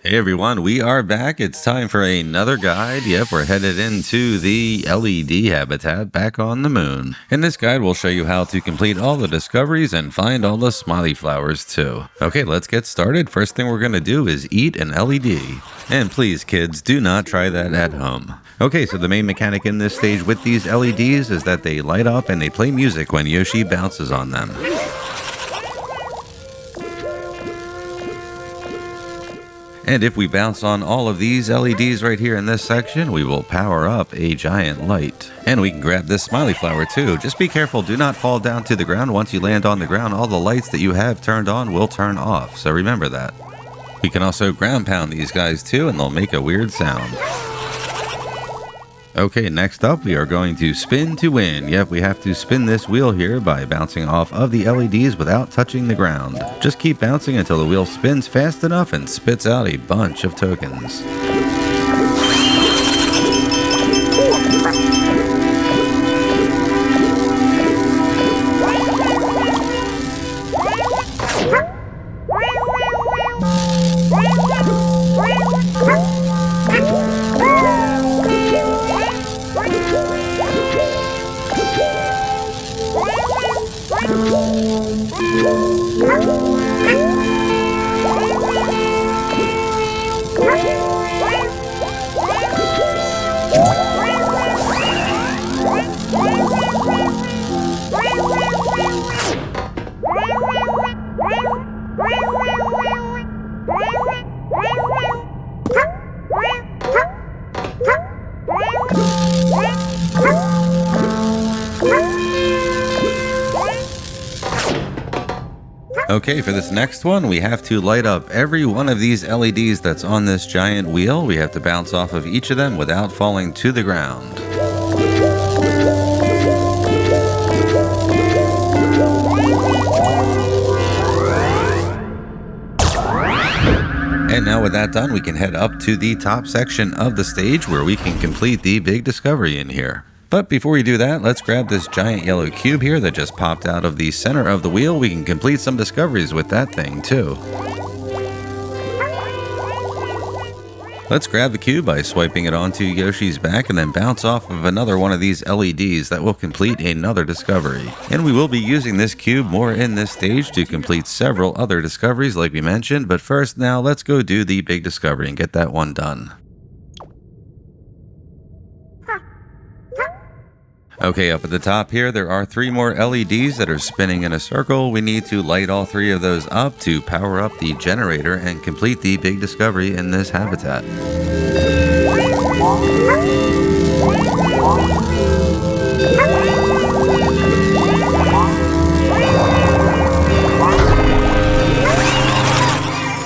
Hey everyone, we are back. It's time for another guide. Yep, we're headed into the Eleedee Habitat back on the moon. In this guide, we'll show you how to complete all the discoveries and find all the Smiley Flowers too. Okay, let's get started. First thing we're going to do is eat an LED. And please kids, do not try that at home. Okay, so the main mechanic in this stage with these LEDs is that they light up and they play music when Yoshi bounces on them. And if we bounce on all of these LEDs right here in this section, we will power up a giant light. And we can grab this Smiley Flower too. Just be careful, do not fall down to the ground. Once you land on the ground, all the lights that you have turned on will turn off, so remember that. We can also ground pound these guys too, and they'll make a weird sound. Okay, next up we are going to spin to win. Yep, we have to spin this wheel here by bouncing off of the LEDs without touching the ground. Just keep bouncing until the wheel spins fast enough and spits out a bunch of tokens. Okay, for this next one, we have to light up every one of these LEDs that's on this giant wheel. We have to bounce off of each of them without falling to the ground. And now with that done, we can head up to the top section of the stage where we can complete the big discovery in here. But before we do that, let's grab this giant yellow cube here that just popped out of the center of the wheel. We can complete some discoveries with that thing too. Let's grab the cube by swiping it onto Yoshi's back and then bounce off of another one of these LEDs that will complete another discovery. And we will be using this cube more in this stage to complete several other discoveries like we mentioned, but first now let's go do the big discovery and get that one done. Okay, up at the top here, there are 3 more LEDs that are spinning in a circle. We need to light all 3 of those up to power up the generator and complete the big discovery in this habitat.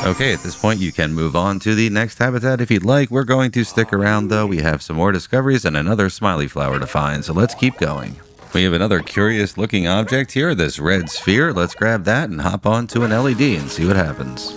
Okay, at this point you can move on to the next habitat if you'd like. We're going to stick around though. We have some more discoveries and another Smiley Flower to find, so let's keep going. We have another curious looking object here, this red sphere. Let's grab that and hop onto an LED and see what happens.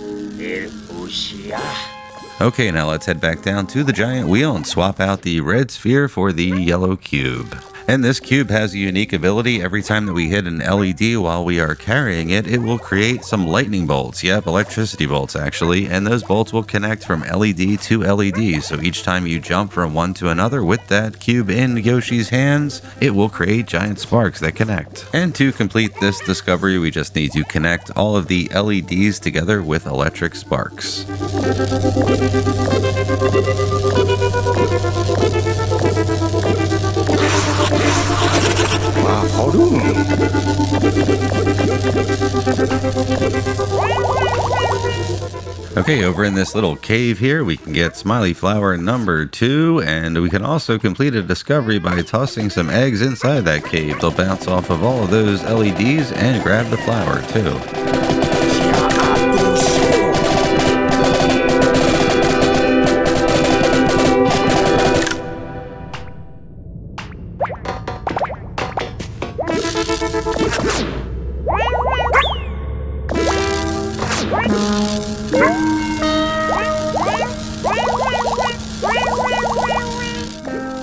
Okay, now let's head back down to the giant wheel and swap out the red sphere for the yellow cube. And this cube has a unique ability. Every time that we hit an LED while we are carrying it, it will create some lightning bolts. Yep, electricity bolts actually. And those bolts will connect from LED to LED. So each time you jump from one to another with that cube in Yoshi's hands, it will create giant sparks that connect. And to complete this discovery, we just need to connect all of the LEDs together with electric sparks. Okay, over in this little cave here, we can get Smiley Flower number 2, and we can also complete a discovery by tossing some eggs inside that cave. They'll bounce off of all of those LEDs and grab the flower too.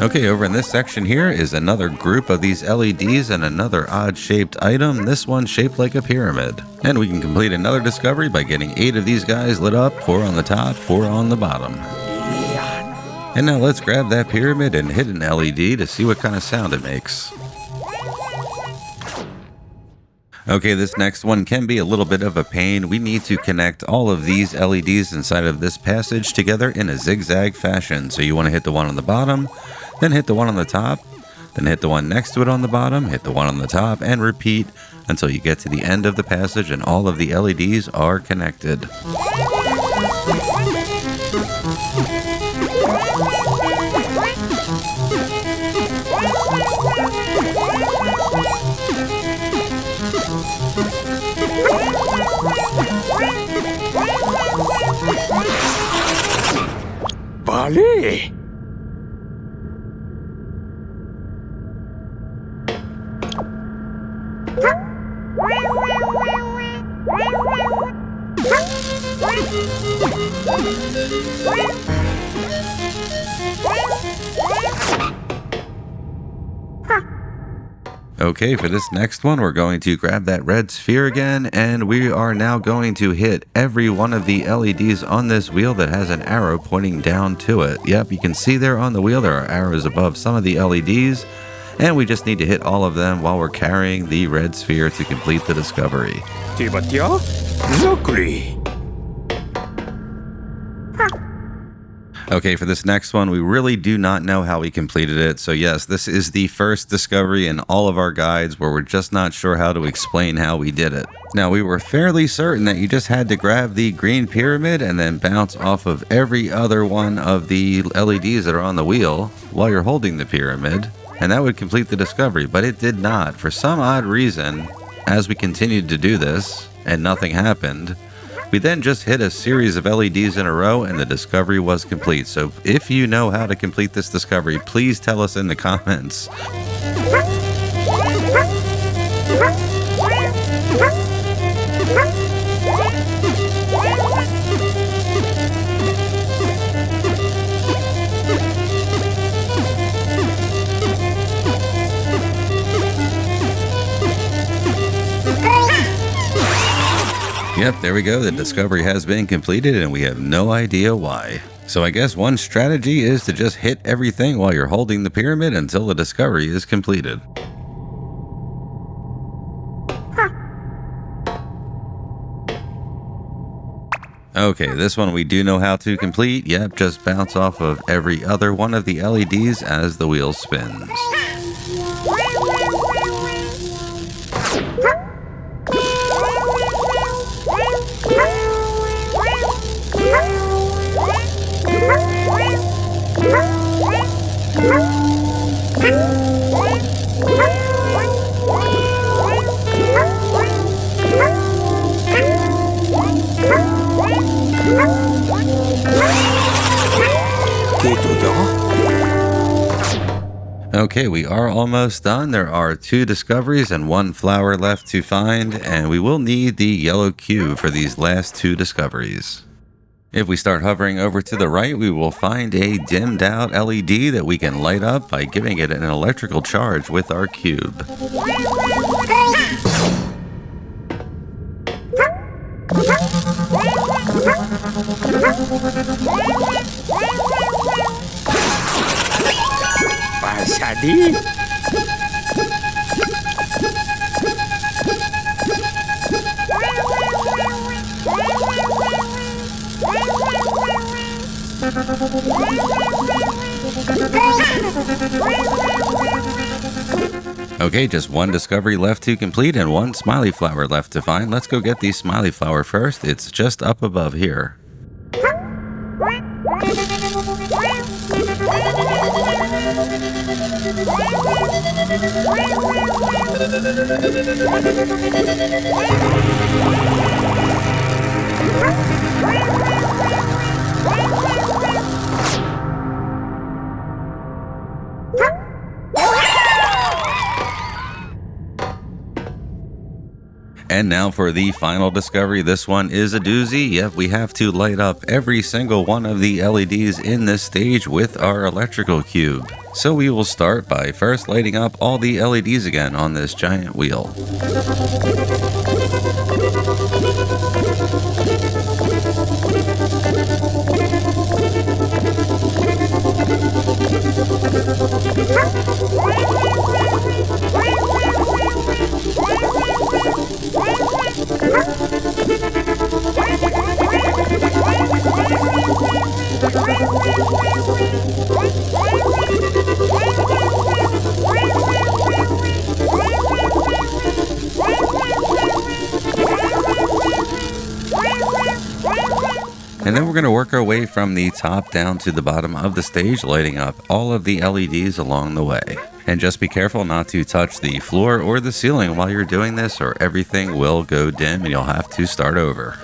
Okay, over in this section here is another group of these LEDs and another odd-shaped item, this one shaped like a pyramid. And we can complete another discovery by getting 8 of these guys lit up, 4 on the top, 4 on the bottom. And now let's grab that pyramid and hit an LED to see what kind of sound it makes. Okay, this next one can be a little bit of a pain. We need to connect all of these LEDs inside of this passage together in a zigzag fashion. So you want to hit the one on the bottom, then hit the one on the top, then hit the one next to it on the bottom, hit the one on the top, and repeat until you get to the end of the passage and all of the LEDs are connected. Vale. Okay, for this next one, we're going to grab that red sphere again, and we are now going to hit every one of the LEDs on this wheel that has an arrow pointing down to it. Yep, you can see there on the wheel there are arrows above some of the LEDs, and we just need to hit all of them while we're carrying the red sphere to complete the discovery. Okay, for this next one, we really do not know how we completed it. So yes, this is the first discovery in all of our guides where we're just not sure how to explain how we did it. Now, we were fairly certain that you just had to grab the green pyramid and then bounce off of every other one of the LEDs that are on the wheel while you're holding the pyramid, and that would complete the discovery, but it did not. For some odd reason, as we continued to do this and nothing happened, we then just hit a series of LEDs in a row and the discovery was complete. So if you know how to complete this discovery, please tell us in the comments. Yep, there we go. The discovery has been completed and we have no idea why. So I guess one strategy is to just hit everything while you're holding the pyramid until the discovery is completed. Okay, this one we do know how to complete. Yep, just bounce off of every other one of the LEDs as the wheel spins. Okay, we are almost done. There are 2 discoveries and 1 flower left to find, and we will need the yellow cube for these last 2 discoveries. If we start hovering over to the right, we will find a dimmed out LED that we can light up by giving it an electrical charge with our cube. Pasadi. Okay, just 1 discovery left to complete and 1 smiley flower left to find. Let's go get the smiley flower first. It's just up above here. And now for the final discovery. This one is a doozy. Yep, we have to light up every single one of the LEDs in this stage with our electrical cube. So we will start by first lighting up all the LEDs again on this giant wheel. And then we're going to work our way from the top down to the bottom of the stage, lighting up all of the LEDs along the way. And just be careful not to touch the floor or the ceiling while you're doing this, or everything will go dim and you'll have to start over.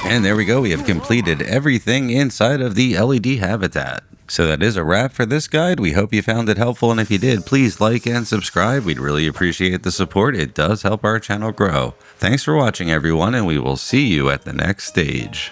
And there we go, we have completed everything inside of the Eleedee Habitat. So that is a wrap for this guide. We hope you found it helpful, and if you did, please like and subscribe. We'd really appreciate the support. It does help our channel grow. Thanks for watching, everyone, and we will see you at the next stage.